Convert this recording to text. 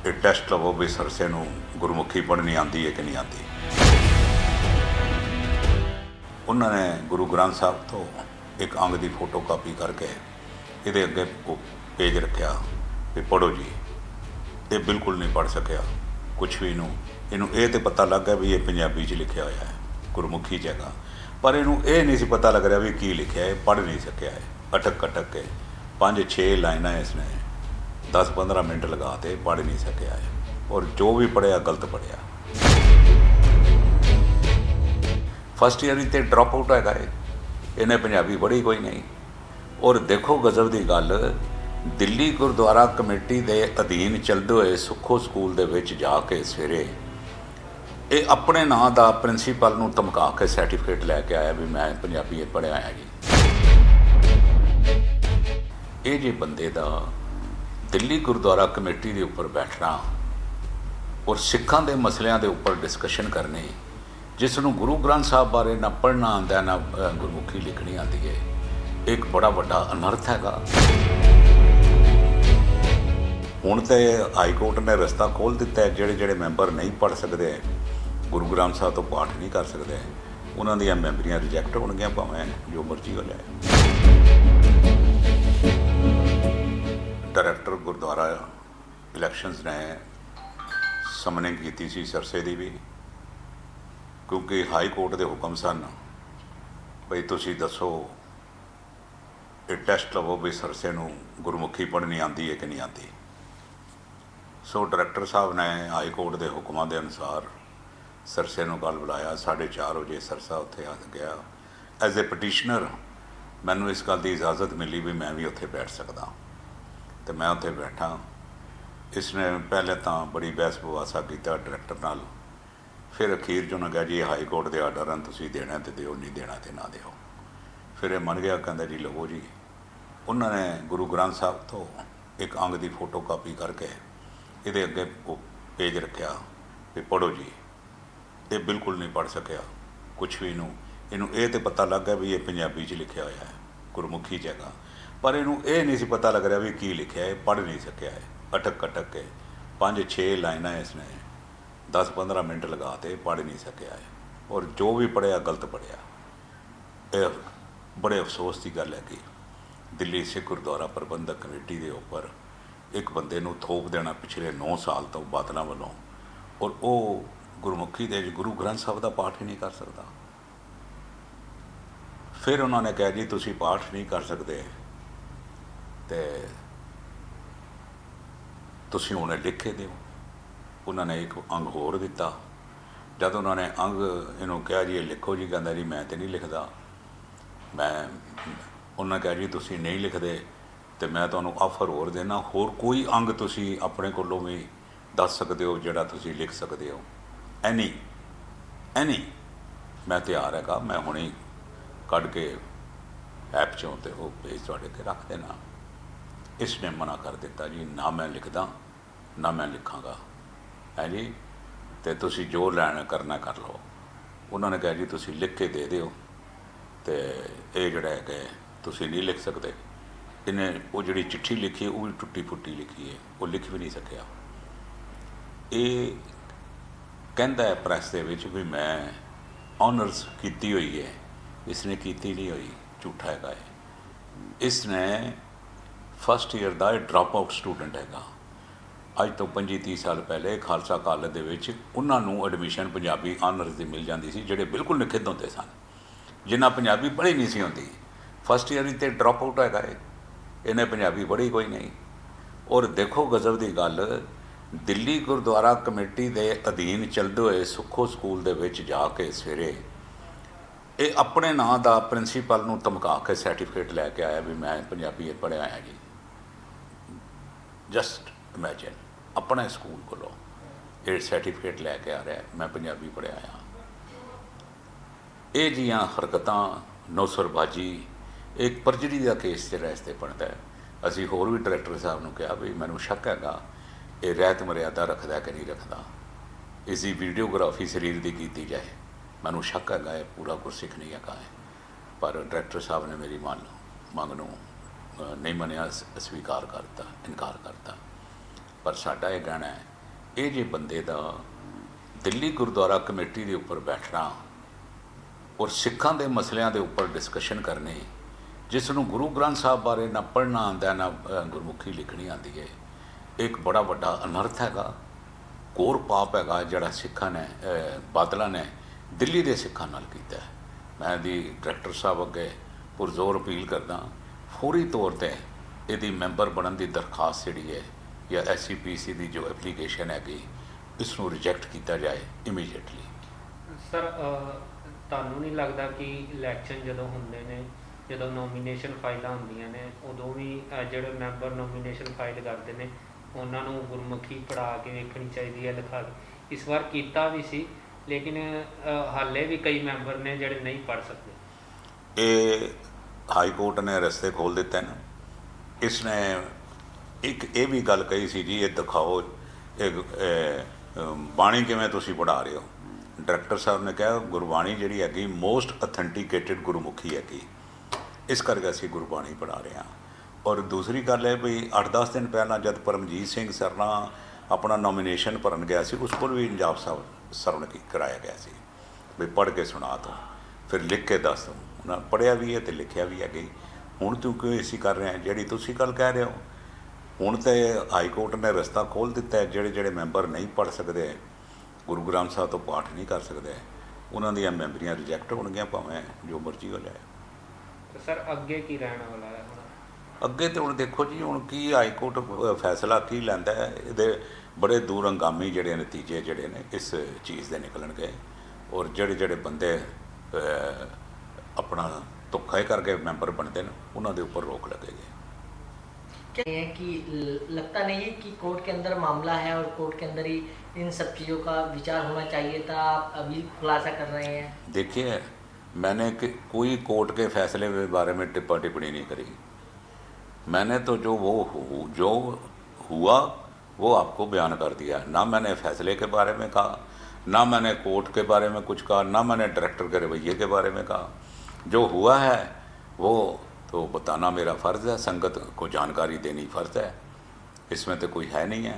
ये टैसट लवो भी सरसे नूं गुरमुखी पढ़नी आती है कि नहीं आती। उन्होंने गुरु ग्रंथ साहब तो एक अंग की फोटो कापी करके ये अगे पेज रखा भी पढ़ो जी। ये बिल्कुल नहीं पढ़ सकिया कुछ भी। इनू ये तो पता लग गया भी ये पंजाबी च लिखा होया है, गुरमुखी जगह, पर इनू ये नहीं सी पता लग रहा भी की लिखा है। पढ़ नहीं सकिया है, अटक अटक के 5-6 लाइना इसने 10-15 मिनट लगाते, पढ़ नहीं सकिया है। और जो भी पढ़िया गलत पढ़िया। फस्ट ईयर तो ड्रॉप आउट है, इन्हें पंजाबी पढ़ी कोई नहीं। और देखो गजब की गल, दिल्ली गुरुद्वारा कमेटी के अधीन चलते हुए सुखो स्कूल दे विच जाके सवेरे ये अपने नाम का प्रिंसीपल नूं धमका के सर्टिफिकेट लैके आया भी मैं पंजाबी पढ़िया है जी। ये जे बंदे का दिल्ली गुरुद्वारा कमेटी के उपर बैठना और सिखां दे मसलियां दे उपर डिस्कशन करनी, जिसनों गुरु ग्रंथ साहब बारे ना पढ़ना आंदा ना गुरमुखी लिखनी आती है, एक बड़ा बड़ा अनर्थ हैगा। हुण तो हाई कोर्ट ने रस्ता खोल दिता है, जेड़े जेड़े मैंबर नहीं पढ़ सकते, गुरु ग्रंथ साहब तो पाठ नहीं कर सकते, उन्हों दी मैंबरियां रिजैक्ट होणगियां, भावें जो मर्जी हो जाए। डायरैक्टर गुरुद्वारा इलैक्शनस ने समनिंग की सी सरसे की भी, क्योंकि हाई कोर्ट के हुक्म सन बई तुसीं दसो ये टैसट लवो भी सरसे नूं गुरमुखी पढ़नी आती है कि नहीं आती। सो डायरैक्टर साहब ने हाई कोर्ट के हुक्मां के अनुसार सरसे नूं कल बुलाया। 4:30 बजे सरसा उत्थे आ गया। एज ए पटिशनर मैनूं इस गल की इजाज़त मिली भी मैं भी उत्थे बैठ सकदा, तो मैं उत्थे बैठा। इसने पहले तो बड़ी बहस बवासा किया डायरैक्टर नाल, फिर अखीर च उन्हें कहा जी हाई कोर्ट के आर्डर हैं, तुसीं देना तो दिओ, नहीं देना तो ना दिओ। फिर ये मन गया, कहता जी लवो जी। उन्होंने गुरु ग्रंथ साहब तो एक अंग की फोटो कापी करके ये अगे पेज रखा भी पढ़ो जी। ये बिल्कुल नहीं पढ़ सकिया कुछ भी। इनू ये तो पता लग गया भी ये पंजाबी च लिखा होया है, गुरमुखी जगह, पर इनू ये नहीं सी पता लग रहा भी की लिखा है। पढ़ नहीं सकिया है, अटक अटक के 5-6 लाइना इसने 10-15 मिनट लगाते, पढ़ नहीं सकिया है। और जो भी पढ़िया गलत पढ़िया। यह बड़े अफसोस की गल है कि दिल्ली सिख गुरुद्वारा प्रबंधक कमेटी के उपर एक बंदे नूं थोप देना पिछले 9 साल तो बादलों वालों, और वो गुरमुखी दे गुरु ग्रंथ साहब का पाठ ही नहीं कर सकता। फिर उन्होंने कहा जी तुसीं पाठ नहीं कर सकते तो तुसीं उन्हें लिख के दिओ। उन्होंने एक अंग होर दिता। जब उन्होंने अंग इनू कहा जी लिखो जी, कहता जी मैं तो नहीं लिखता। मैं उन्होंने कहा जी तुसीं नहीं लिखते तो मैं तुहानूं ऑफर होर देना, होर कोई अंग तुसीं अपने कोलों भी दस सकते हो जिहड़ा तुसीं लिख सकते हो। एनी मैं तैयार हैगा, मैं हुणे कढ़ के ऐप चों ते वो पेज तुहाडे अगे रख देना। इसने मना कर दिता जी ना मैं लिखदा ना मैं लिखांगा, है जी, तो तुसीं जो लैण करना कर लो। उन्होंने कहा जी तुसीं लिख के दे दिओ, तो ये जिहड़ा है कि तुसीं नहीं लिख सकते। इन्हें वो जिहड़ी चिट्ठी लिखी वो भी टुट्टी फुट्टी लिखी है, वो लिख भी नहीं सकिया। ये कहता है प्रैस दे विच भी मैं ऑनर्स की हुई है, इसने की नहीं हुई, झूठा हैगा है। इसने फस्ट ईयर का ड्रॉप आउट स्टूडेंट हैगा। अज तो 25-30 साल पहले खालसा कॉलेज दे विच उन्हां नूं एडमिशन पंजाबी ऑनर्स की मिल जाती सी, जिहड़े बिल्कुल निखिद्ध होंदे सन, जिन्हां पंजाबी पढ़ी नहीं सी होंदी। फस्ट ईयर तो ड्रॉप आउट हैगा, इन्हें पंजाबी पढ़ी कोई नहीं। और देखो गजब की गल, दिल्ली गुरुद्वारा कमेटी के अधीन चलते हुए सुखो स्कूल दे विच जाके सवेरे ये अपने नाम का प्रिंसीपल नूं धमका के सर्टिफिकेट लैके आया भी मैं पंजाबी पढ़िया है जी। जस्ट इमैजिन, अपने स्कूल कोलों ये सर्टिफिकेट लैके आ रहा है मैं पंजाबी पढ़िया हाँ। ये जियां हरकतां नौसरबाजी, एक परजरी का केस जो रस्ते बनता है। असी होर भी डायरैक्टर साहब ने कहा भी मैनूं शक हैगा ये रहत मर्यादा रखता कि नहीं रखता, इसकी वीडियोग्राफी शरीर की की जाए। मैनूं शक हैगा ये पूरा गुरसिख नहीं हैगा है, पर डायरैक्टर साहब ने मेरी मंग नूं नहीं मनिया, स्वीकार करता, इनकार करता। पर साडा ये कहना है ਇਹ ਜੇ ਬੰਦੇ ਦਾ ਦਿੱਲੀ ਗੁਰਦੁਆਰਾ ਕਮੇਟੀ ਦੇ ਉੱਪਰ ਬੈਠਣਾ ਔਰ ਸਿੱਖਾਂ ਦੇ ਮਸਲਿਆਂ ਦੇ ਉੱਪਰ ਡਿਸਕਸ਼ਨ ਕਰਨੀ, ਜਿਸ ਨੂੰ ਗੁਰੂ ਗ੍ਰੰਥ ਸਾਹਿਬ ਬਾਰੇ ਨਾ ਪੜ੍ਹਨਾ ਆਉਂਦਾ ਨਾ ਗੁਰਮੁਖੀ ਲਿਖਣੀ ਆਉਂਦੀ ਹੈ, ਇੱਕ ਬੜਾ ਵੱਡਾ ਅਨਰਥ ਹੈਗਾ, ਘੋਰ ਪਾਪ ਹੈਗਾ ਜਿਹੜਾ ਸਿੱਖਾਂ ਨੇ ਬਾਦਲਾਂ ਨੇ ਦਿੱਲੀ ਦੇ ਸਿੱਖਾਂ ਨਾਲ ਕੀਤਾ। ਮੈਂ ਦੀ ਡਾਇਰੈਕਟਰ ਸਾਹਿਬ ਅੱਗੇ ਪੁਰਜ਼ੋਰ ਅਪੀਲ ਕਰਦਾ, ਫੌਰੀ ਤੌਰ 'ਤੇ ਇਹਦੀ ਮੈਂਬਰ ਬਣਨ ਦੀ ਦਰਖਾਸਤ ਜਿਹੜੀ ਹੈ ਜਾਂ SCPC ਦੀ ਜੋ ਐਪਲੀਕੇਸ਼ਨ ਹੈਗੀ ਇਸ ਨੂੰ ਰਿਜੈਕਟ ਕੀਤਾ ਜਾਏ ਇਮੀਡੀਏਟਲੀ। ਸਰ ਤੁਹਾਨੂੰ ਨਹੀਂ ਲੱਗਦਾ ਕਿ ਇਲੈਕਸ਼ਨ ਜਦੋਂ ਹੁੰਦੇ ਨੇ, ਜਦੋਂ ਨੋਮੀਨੇਸ਼ਨ ਫਾਈਲਾਂ ਹੁੰਦੀਆਂ ਨੇ, ਉਦੋਂ ਵੀ ਜਿਹੜੇ ਮੈਂਬਰ ਨੋਮੀਨੇਸ਼ਨ ਫਾਈਲ ਕਰਦੇ ਨੇ ਉਹਨਾਂ ਨੂੰ ਗੁਰਮੁਖੀ ਪੜ੍ਹਾ ਕੇ ਵੇਖਣੀ ਚਾਹੀਦੀ ਹੈ, ਲਿਖਾ ਕੇ? ਇਸ ਵਾਰ ਕੀਤਾ ਵੀ ਸੀ, ਲੇਕਿਨ ਹਾਲੇ ਵੀ ਕਈ ਮੈਂਬਰ ਨੇ ਜਿਹੜੇ ਨਹੀਂ ਪੜ੍ਹ ਸਕਦੇ। ਇਹ ਹਾਈ ਕੋਰਟ ਨੇ ਰਸਤੇ ਖੋਲ੍ਹ ਦਿੱਤੇ ਨੇ। ਇਸ ਨੇ ਇੱਕ ਇਹ ਵੀ ਗੱਲ ਕਹੀ ਸੀ ਜੀ, ਇਹ ਦਿਖਾਓ ਬਾਣੀ ਕਿਵੇਂ ਤੁਸੀਂ ਪੜ੍ਹਾ ਰਹੇ ਹੋ। ਡਾਇਰੈਕਟਰ ਸਾਹਿਬ ਨੇ ਕਿਹਾ ਗੁਰਬਾਣੀ ਜਿਹੜੀ ਹੈਗੀ ਮੋਸਟ ਅਥੈਂਟੀਕੇਟਿਡ ਗੁਰਮੁਖੀ ਹੈਗੀ, ਇਸ ਕਰਕੇ ਅਸੀਂ ਗੁਰਬਾਣੀ ਪੜ੍ਹਾ ਰਹੇ ਹਾਂ। ਔਰ ਦੂਸਰੀ ਗੱਲ ਹੈ ਵੀ 8-10 ਦਿਨ ਪਹਿਲਾਂ ਜਦ ਪਰਮਜੀਤ ਸਿੰਘ ਸਰਨਾ ਆਪਣਾ ਨੋਮੀਨੇਸ਼ਨ ਭਰਨ ਗਿਆ ਸੀ, ਉਸ ਕੋਲ ਵੀ ਇੰਜਾਫ ਸਾਹਿਬ ਸਰਵਣ ਕਰਾਇਆ ਗਿਆ ਸੀ ਵੀ ਪੜ੍ਹ ਕੇ ਸੁਣਾ ਦੋ, ਫਿਰ ਲਿਖ ਕੇ ਦੱਸ ਦੋ। ਉਹਨਾਂ ਪੜ੍ਹਿਆ ਵੀ ਹੈ ਅਤੇ ਲਿਖਿਆ ਵੀ ਹੈਗੀ। ਹੁਣ ਤੂੰ ਕਿਉਂ ਅਸੀਂ ਕਰ ਰਹੇ ਹਾਂ ਜਿਹੜੀ ਤੁਸੀਂ ਗੱਲ ਕਹਿ ਰਹੇ ਹੋ? ਹੁਣ ਤਾਂ ਹਾਈ ਕੋਰਟ ਨੇ ਰਸਤਾ ਖੋਲ੍ਹ ਦਿੱਤਾ ਹੈ, ਜਿਹੜੇ ਜਿਹੜੇ ਮੈਂਬਰ ਨਹੀਂ ਪੜ੍ਹ ਸਕਦੇ, ਗੁਰੂ ਗ੍ਰੰਥ ਸਾਹਿਬ ਤੋਂ ਪਾਠ ਨਹੀਂ ਕਰ ਸਕਦੇ, ਉਹਨਾਂ ਦੀਆਂ ਮੈਂਬਰੀਆਂ ਰਿਜੈਕਟ ਹੋਣਗੀਆਂ, ਭਾਵੇਂ ਜੋ ਮਰਜ਼ੀ ਹੋ ਜਾਏ। ਸਰ ਅੱਗੇ ਕੀ ਰਹਿਣ ਵਾਲਾ ਹੈ ਹੁਣ? ਅੱਗੇ ਤਾਂ ਹੁਣ ਦੇਖੋ ਜੀ, ਹੁਣ ਕੀ ਹਾਈ ਕੋਰਟ ਫੈਸਲਾ ਕੀ ਲੈਂਦਾ ਹੈ, ਇਹਦੇ ਬੜੇ ਦੂਰ ਅੰਗਾਮੀ ਜਿਹੜੇ ਨਤੀਜੇ ਜਿਹੜੇ ਨੇ ਇਸ ਚੀਜ਼ ਦੇ ਨਿਕਲਣਗੇ। ਔਰ ਜਿਹੜੇ ਜਿਹੜੇ ਬੰਦੇ ਆਪਣਾ ਧੋਖਾ ਕਰਕੇ ਮੈਂਬਰ ਬਣते हैं उन्होंने ऊपर रोक लगेगी। क्या है कि लगता नहीं है कि कोर्ट के अंदर मामला है और कोर्ट के अंदर ही इन सब चीज़ों का विचार होना चाहिए था, आप अभी खुलासा कर रहे हैं? देखिए, मैंने कोई कोर्ट के फैसले के बारे में टिप्पा टिप्पणी नहीं करी। मैंने तो जो हुआ वो आपको बयान कर दिया। ना मैंने फैसले के बारे में कहा, ना मैंने कोर्ट के बारे में कुछ कहा, ना मैंने डायरेक्टर के रवैये के बारे में कहा। जो हुआ है वो तो बताना मेरा फ़र्ज़ है, संगत को जानकारी देनी फ़र्ज़ है, इसमें तो कोई है नहीं है।